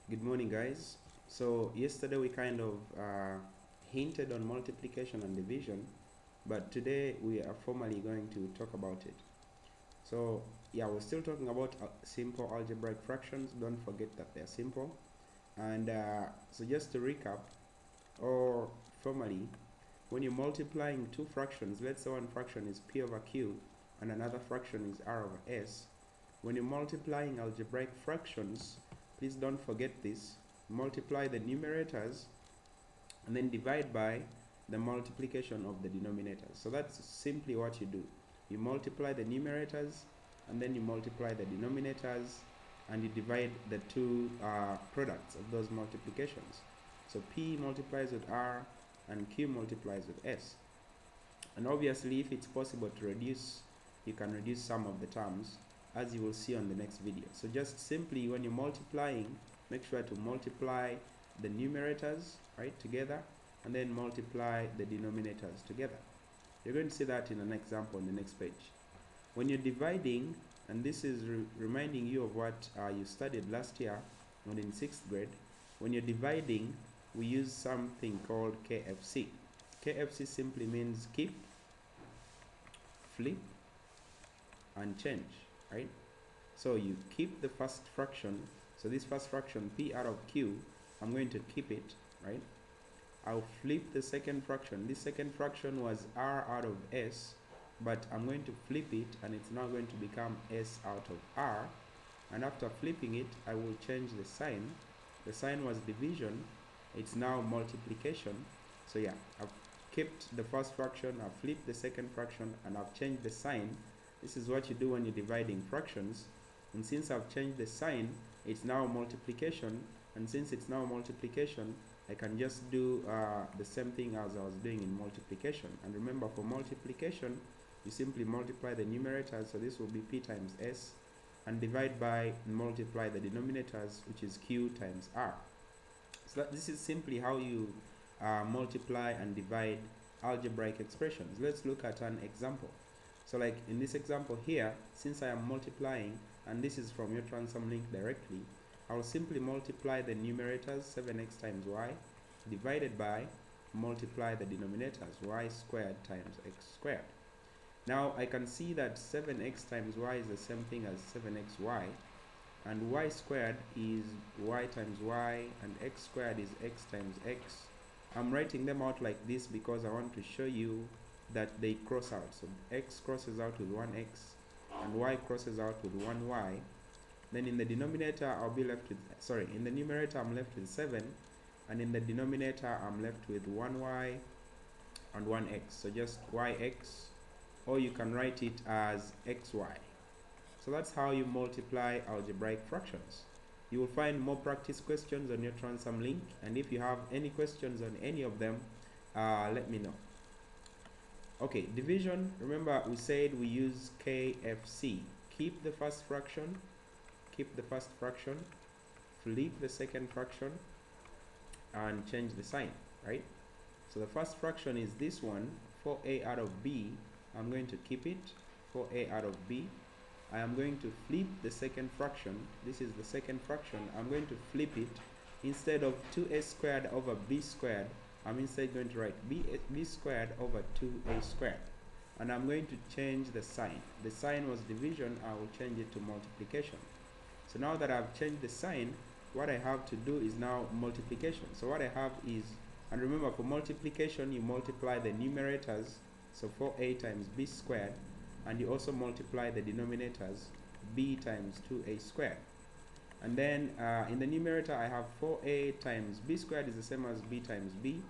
Good morning, guys. So yesterday we kind of hinted on multiplication and division, but today we are formally going to talk about it. So yeah, we're still talking about simple algebraic fractions. Don't forget that they're simple. And so just to recap, or formally, when you're multiplying two fractions, let's say one fraction is p over q and another fraction is r over s. When you're multiplying algebraic fractions, please don't forget this. Multiply the numerators and then divide by the multiplication of the denominators. So that's simply what you do. You multiply the numerators and then you multiply the denominators and you divide the two products of those multiplications. So P multiplies with R and Q multiplies with S. And obviously, if it's possible to reduce, you can reduce some of the terms, as you will see on the next video. So just simply, when you're multiplying, make sure to multiply the numerators, right, together, and then multiply the denominators together. You're going to see that in an example on the next page. When you're dividing, and this is reminding you of what you studied last year when in 6th grade, when you're dividing, we use something called KFC. KFC simply means keep, flip, and change, right? So you keep the first fraction. So this first fraction, P out of Q, I'm going to keep it, right? I'll flip the second fraction. This second fraction was R out of S, but I'm going to flip it and it's now going to become S out of R. And after flipping it, I will change the sign. The sign was division, it's now multiplication. So yeah, I've kept the first fraction, I've flipped the second fraction, and I've changed the sign. This is what you do when you're dividing fractions. And since I've changed the sign, it's now multiplication. And since it's now multiplication, I can just do the same thing as I was doing in multiplication. And remember, for multiplication, you simply multiply the numerators. So this will be P times S, and divide by and multiply the denominators, which is Q times R. So this is simply how you multiply and divide algebraic expressions. Let's look at an example. So like in this example here, since I am multiplying, and this is from your transform link directly, I'll simply multiply the numerators, 7x times y, divided by multiply the denominators, y squared times x squared. Now I can see that 7x times y is the same thing as 7xy, and y squared is y times y, and x squared is x times x. I'm writing them out like this because I want to show you that they cross out. So x crosses out with 1x and y crosses out with 1y. Then in the denominator I'll be left with, sorry, in the numerator I'm left with 7, and in the denominator I'm left with 1y and 1x. So just yx, or you can write it as xy. So that's how you multiply algebraic fractions. You will find more practice questions on your transform link, and if you have any questions on any of them, let me know. Okay, division, remember we said we use KFC. Keep the first fraction, flip the second fraction, and change the sign, right? So the first fraction is this one, 4a out of b. I'm going to keep it, 4a out of b. I am going to flip the second fraction. This is the second fraction. I'm going to flip it. Instead of 2a squared over b squared, I'm instead going to write b squared over 2a squared. And I'm going to change the sign. The sign was division, I will change it to multiplication. So now that I've changed the sign, what I have to do is now multiplication. So what I have is, and remember for multiplication, you multiply the numerators, so 4a times b squared, and you also multiply the denominators, b times 2a squared. And then in the numerator I have 4a times b squared is the same as b times b,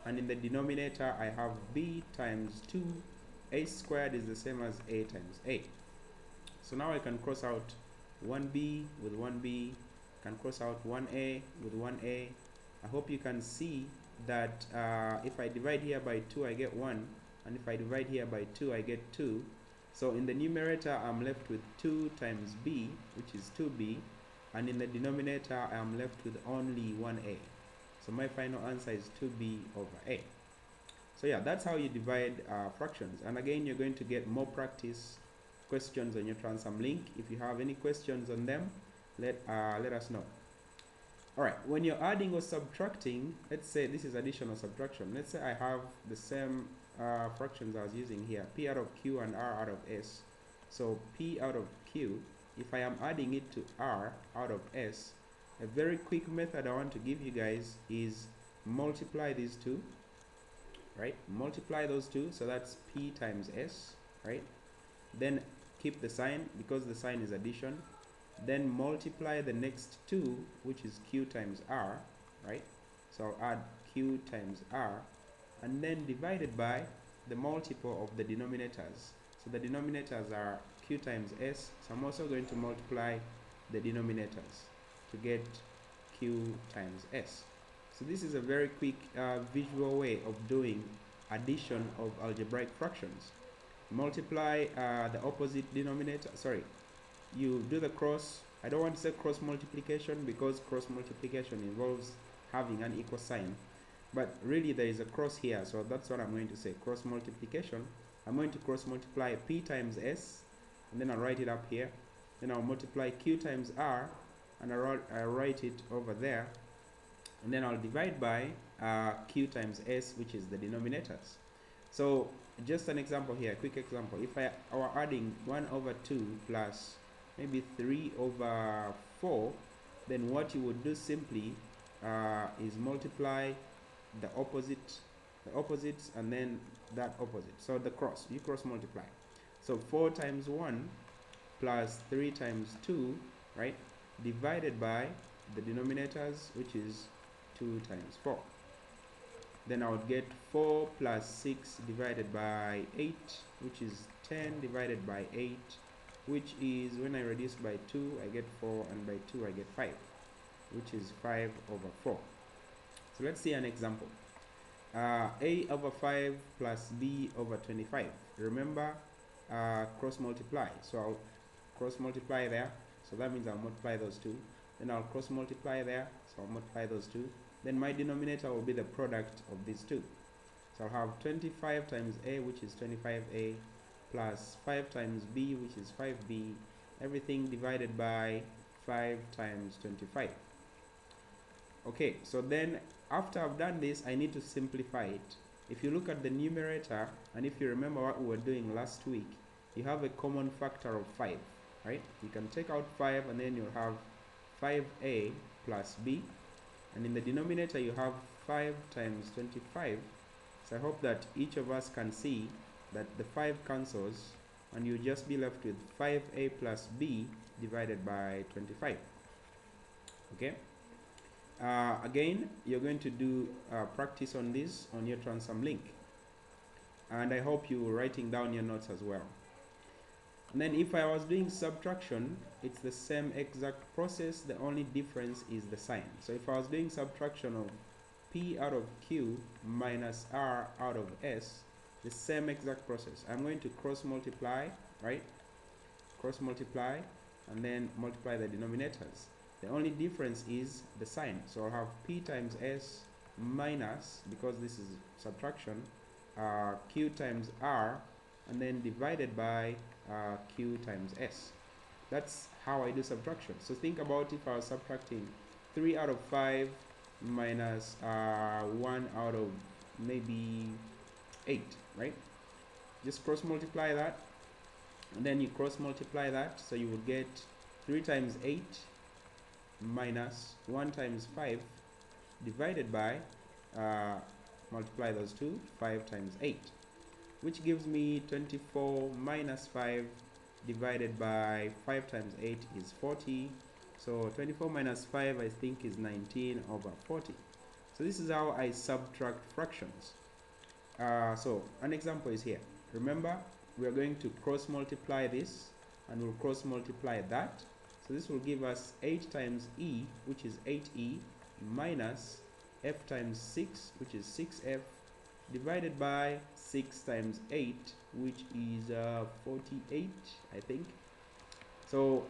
and in the denominator I have b times 2a squared is the same as a times a. So now I can cross out 1b with 1b, can cross out 1a with 1a. I hope you can see that if I divide here by 2 I get 1, and if I divide here by 2 I get 2. So in the numerator I'm left with 2 times b, which is 2b, and in the denominator I am left with only 1a. So my final answer is 2b over a. So yeah, that's how you divide fractions. And again, you're going to get more practice questions on your transform link. If you have any questions on them, let us know. Alright, when you're adding or subtracting, let's say this is addition or subtraction. Let's say I have the same fractions I was using here, p out of q and r out of s. So p out of q, if I am adding it to r out of s, a very quick method I want to give you guys is multiply these two, right? Multiply those two, so that's p times s, right? Then keep the sign because the sign is addition. Then multiply the next two, which is q times r, right? So I'll add q times r, and then divided by the multiple of the denominators. So the denominators are q times s, so I'm also going to multiply the denominators to get q times s. So this is a very quick visual way of doing addition of algebraic fractions. Multiply the opposite denominator, sorry, you do the cross. I don't want to say cross multiplication because cross multiplication involves having an equal sign, but really there is a cross here, so that's what I'm going to say, cross multiplication. I'm going to cross multiply p times s, and then I'll write it up here. Then I'll multiply q times r, and I'll write it over there, and then I'll divide by q times s, which is the denominators. So just an example here, quick example. If I were adding 1 over 2 plus maybe 3 over 4, then what you would do simply is multiply the opposites, and then that opposite. So the cross, you cross multiply. So 4 times 1 plus 3 times 2, right, divided by the denominators, which is 2 times 4. Then I would get 4 plus 6 divided by 8, which is 10 divided by 8, which is, when I reduce by 2, I get 4, and by 2 I get 5, which is 5 over 4. So let's see an example. A over 5 plus b over 25. Remember, cross multiply. So I'll cross multiply there. So that means I'll multiply those two. Then I'll cross multiply there. So I'll multiply those two. Then my denominator will be the product of these two. So I'll have 25 times a, which is 25a, plus 5 times b, which is 5b, everything divided by 5 times 25. Okay, so then after I've done this, I need to simplify it. If you look at the numerator, and if you remember what we were doing last week, you have a common factor of 5, right? You can take out 5, and then you'll have 5a plus b, and in the denominator you have 5 times 25. So I hope that each of us can see that the 5 cancels, and you just be left with 5a plus b divided by 25. Okay. Again, you're going to do practice on this on your Transform link, and I hope you're writing down your notes as well. And then if I was doing subtraction, it's the same exact process, the only difference is the sign. So if I was doing subtraction of p out of q minus r out of s, the same exact process. I'm going to cross multiply, right? Cross multiply, and then multiply the denominators. The only difference is the sign. So I'll have p times s minus, because this is subtraction, q times r, and then divided by q times s. That's how I do subtraction. So think about if I was subtracting 3 out of 5 minus 1 out of maybe 8, right? Just cross multiply that, and then you cross multiply that, so you would get 3 times 8 minus 1 times 5 divided by, multiply those two, 5 times 8, which gives me 24 minus 5 divided by 5 times 8 is 40. So 24 minus 5 I think is 19 over 40. So this is how I subtract fractions. So an example is here. Remember, we are going to cross multiply this, and we'll cross multiply that. So this will give us 8 times e, which is 8e, minus f times 6, which is 6f, divided by 6 times 8, which is 48, I think. So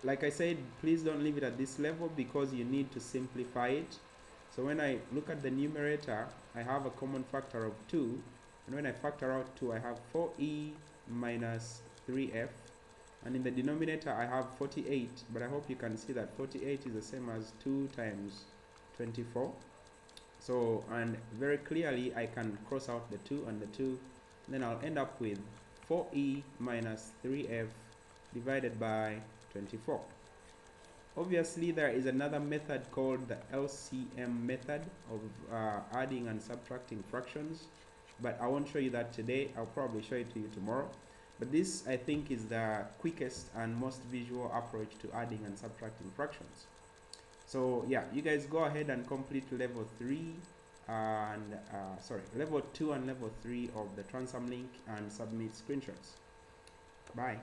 like I said, please don't leave it at this level because you need to simplify it. So when I look at the numerator, I have a common factor of 2, and when I factor out 2, I have 4e minus 3f and in the denominator I have 48, but I hope you can see that 48 is the same as 2 times 24. So, and very clearly I can cross out the 2 and the 2, then I'll end up with 4e minus 3f divided by 24. Obviously, there is another method called the LCM method of adding and subtracting fractions, but I won't show you that today. I'll probably show it to you tomorrow. But this, I think, is the quickest and most visual approach to adding and subtracting fractions. So yeah, you guys go ahead and complete level 3 and level 2 and level 3 of the Transam link and submit screenshots. Bye.